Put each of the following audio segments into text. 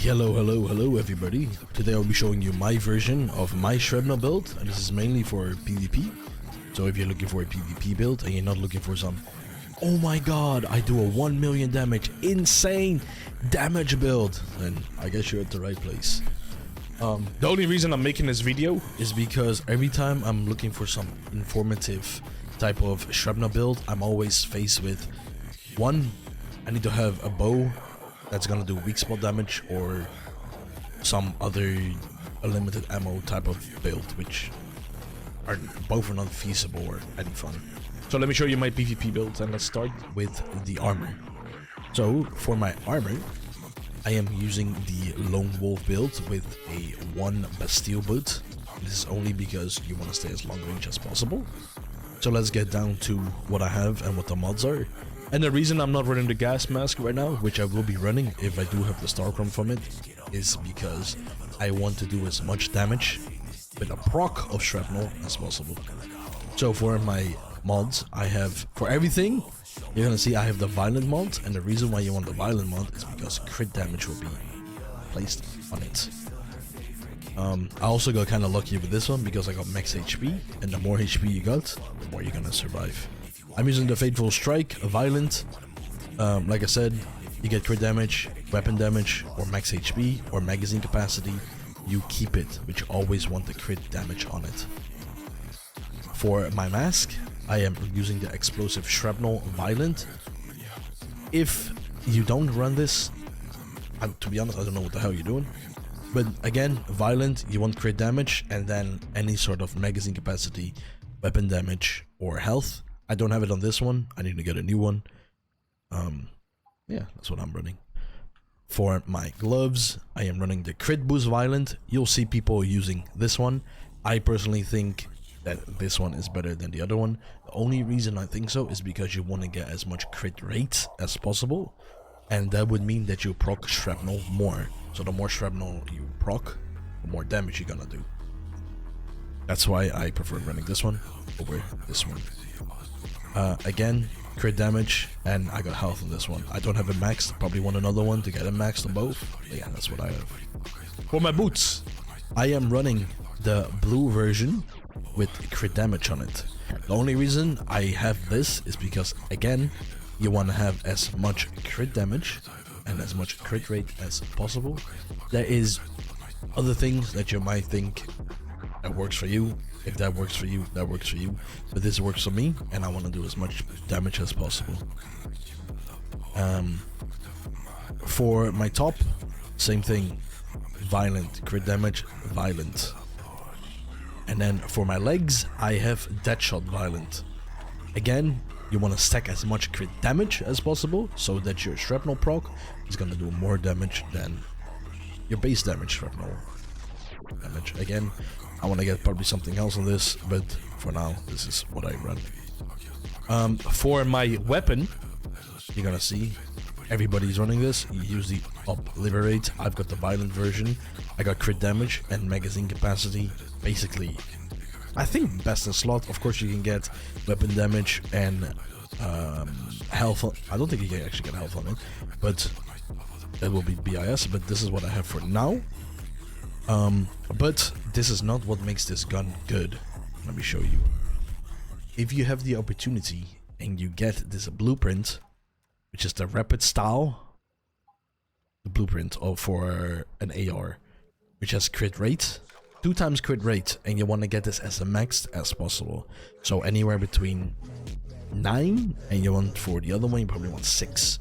Hello everybody. Today I'll be showing you my version of my Shrapnel build, and this is mainly for PvP. So if you're looking for a PvP build and you're not looking for some, oh my god, I do a 1 million damage, insane damage build, then I guess you're at the right place. The only reason I'm making this video is because every time I'm looking for some informative type of Shrapnel build, I'm always faced with one, I need to have a bow that's gonna do weak spot damage or some other unlimited ammo type of build, which are both not feasible or any fun. So let me show you my PvP build, and let's start with the armor. So for my armor, I am using the Lone Wolf build with a 1 Bastille boot. This is only because you want to stay as long range as possible. So let's get down to what I have and what the mods are. And the reason I'm not running the gas mask right now, which I will be running if I do have the star chrome from it, is because I want to do as much damage with a proc of shrapnel as possible. So for my mods, I have, for everything, you're gonna see I have the violent mod, and the reason why you want the violent mod is because crit damage will be placed on it. I also got kind of lucky with this one because I got max HP, and the more HP you got, the more you're gonna survive. I'm using the Fateful Strike, Violent. Like I said, you get crit damage, weapon damage, or max HP, or magazine capacity. You keep it, but you always want the crit damage on it. For my mask, I am using the Explosive Shrapnel Violent. If you don't run this, to be honest, I don't know what the hell you're doing. But again, Violent, you want crit damage, and then any sort of magazine capacity, weapon damage, or health. I don't have it on this one. I need to get a new one. Yeah, that's what I'm running. For my gloves, I am running the Crit Boost Violent. You'll see people using this one. I personally think that this one is better than the other one. The only reason I think so is because you want to get as much crit rate as possible, and that would mean that you proc shrapnel more. So the more shrapnel you proc, the more damage you're gonna do. That's why I prefer running this one over this one. Again, crit damage, and I got health on this one. I don't have it maxed, probably want another one to get it maxed on both. But yeah, that's what I have. For my boots, I am running the blue version with crit damage on it. The only reason I have this is because, again, you want to have as much crit damage and as much crit rate as possible. There is other things that you might think that works for you. If that works for you, that works for you. But this works for me, and I want to do as much damage as possible. For my top, same thing. Violent, crit damage, violent. And then for my legs, I have Deadshot Violent. Again, you want to stack as much crit damage as possible, so that your shrapnel proc is going to do more damage than your base damage shrapnel damage. Again, I want to get probably something else on this, but for now, this is what I run. For my weapon, you're gonna see everybody's running this. You use the up liberate. I've got the violent version. I got crit damage and magazine capacity. Basically, I think best in slot. Of course, you can get weapon damage and health. I don't think you can actually get health on it, but that will be BIS. But this is what I have for now. But this is not what makes this gun good. Let me show you. If you have the opportunity and you get this blueprint, which is the rapid style, the blueprint for an AR, which has crit rate, 2 times crit rate, and you want to get this as maxed as possible. So anywhere between 9, and you want, for the other one, you probably want 6.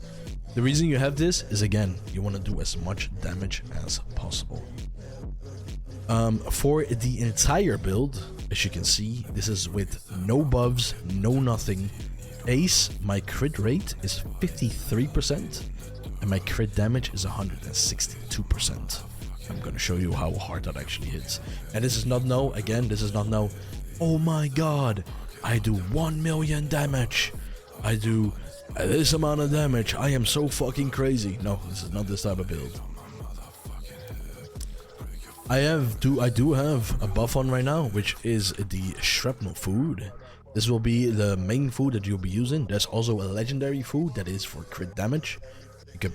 The reason you have this is, again, you want to do as much damage as possible. For the entire build, as you can see, this is with no buffs, no nothing. Ace, my crit rate is 53%, and my crit damage is 162%. I'm gonna show you how hard that actually hits. And this is not this is not oh my god, I do 1 million damage. I do this amount of damage. I am so fucking crazy. No, this is not this type of build. I do have a buff on right now, which is the Shrapnel food. This will be the main food that you'll be using. There's also a legendary food that is for crit damage. You can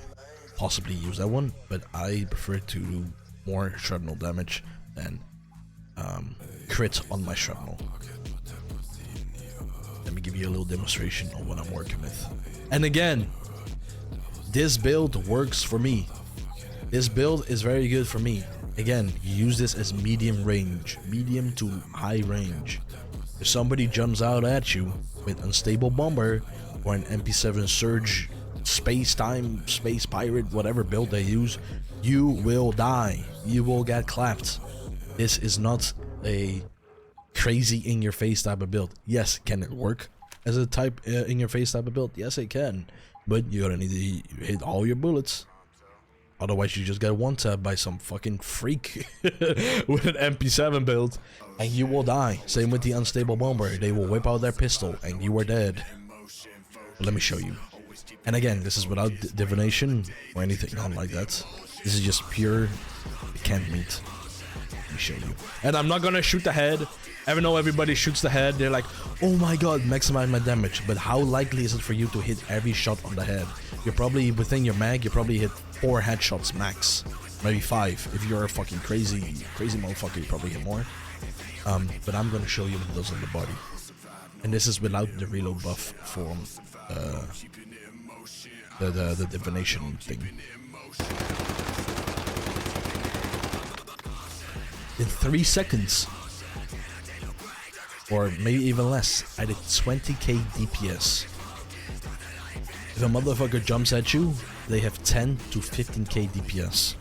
possibly use that one, but I prefer to do more shrapnel damage than crit on my shrapnel. Let me give you a little demonstration on what I'm working with. And again, this build works for me. This build is very good for me. Again, you use this as medium range, medium to high range. If somebody jumps out at you with Unstable Bomber or an MP7 Surge, Space Time, Space Pirate, whatever build they use, you will die. You will get clapped. This is not a crazy in-your-face type of build. Yes, can it work as a type in-your-face type of build? Yes, it can. But you're gonna need to hit all your bullets. Otherwise, you just get one-tapped by some fucking freak with an MP7 build, and you will die. Same with the Unstable Bomber. They will whip out their pistol, and you are dead. But let me show you. And again, this is without divination or anything on like that. This is just pure can't meet. Let me show you. And I'm not gonna shoot the head. Even though everybody shoots the head, they're like, oh my god, maximize my damage. But how likely is it for you to hit every shot on the head? You're probably, within your mag, you probably hit 4 headshots max. Maybe 5. If you're a fucking crazy motherfucker, you probably hit more. But I'm gonna show you what it does on the body. And this is without the reload buff from the divination thing. In 3 seconds, or maybe even less, I did 20k DPS. If a motherfucker jumps at you, they have 10 to 15k DPS.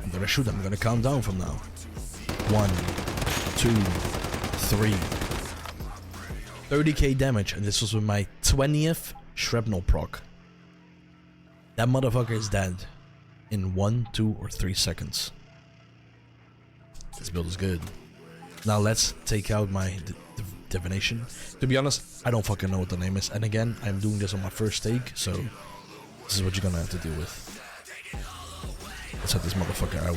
I'm gonna shoot them, I'm gonna count down from now. 1, 2, 3. 30k damage, and this was with my 20th Shrapnel proc. That motherfucker is dead in 1, 2, or 3 seconds. This build is good. Now let's take out my divination. To be honest, I don't fucking know what the name is. And again, I'm doing this on my first take, so this is what you're gonna have to deal with. Let's have this motherfucker out.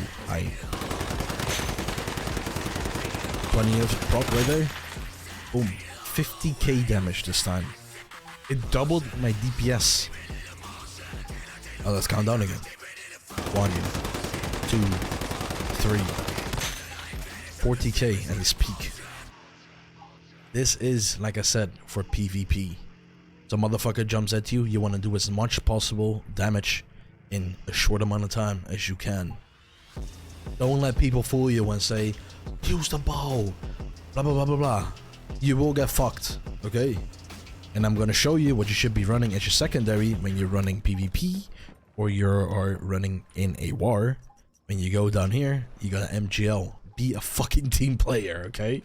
20th proc right there. Boom. 50k damage this time. It doubled my DPS. Oh, let's count down again. 1, 2, 3. 40k at its peak. This is, like I said, for PvP. So motherfucker jumps at you, you want to do as much possible damage in a short amount of time as you can. Don't let people fool you and say, use the bow, blah blah blah blah blah. You will get fucked, okay? And I'm gonna show you what you should be running as your secondary when you're running PvP or you're running in a war. When you go down here, you got an MGL. Be a fucking team player, okay?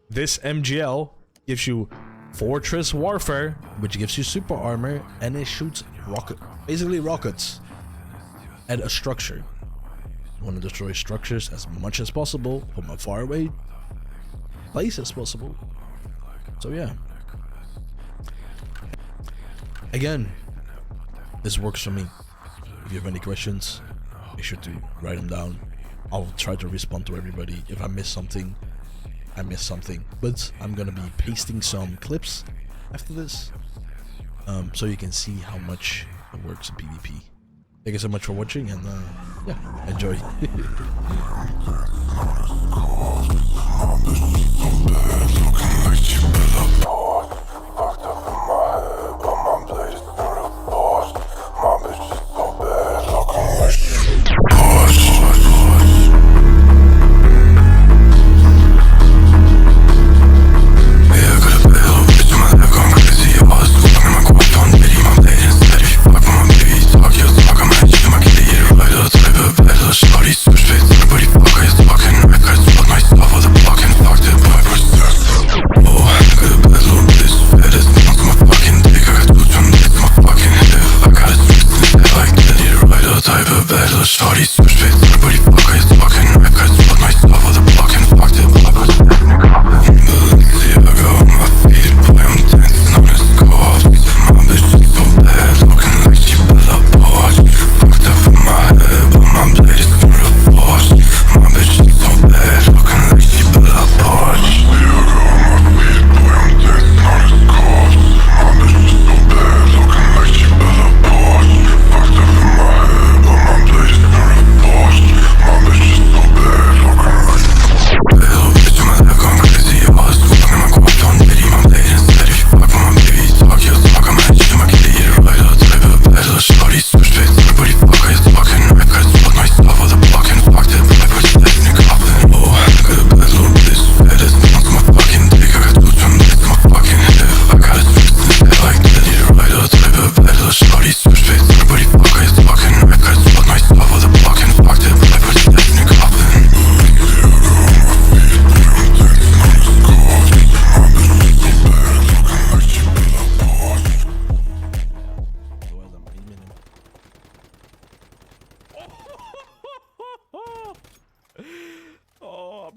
This MGL gives you Fortress Warfare, which gives you super armor, and it shoots basically rockets at a structure. You want to destroy structures as much as possible from a far away place as possible. So yeah. Again, this works for me. If you have any questions, make sure to write them down. I'll try to respond to everybody. If I miss something, I miss something. But I'm gonna be pasting some clips after this, so you can see how much it works in PvP. Thank you so much for watching, and yeah, enjoy. Fucked up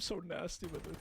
so nasty with it.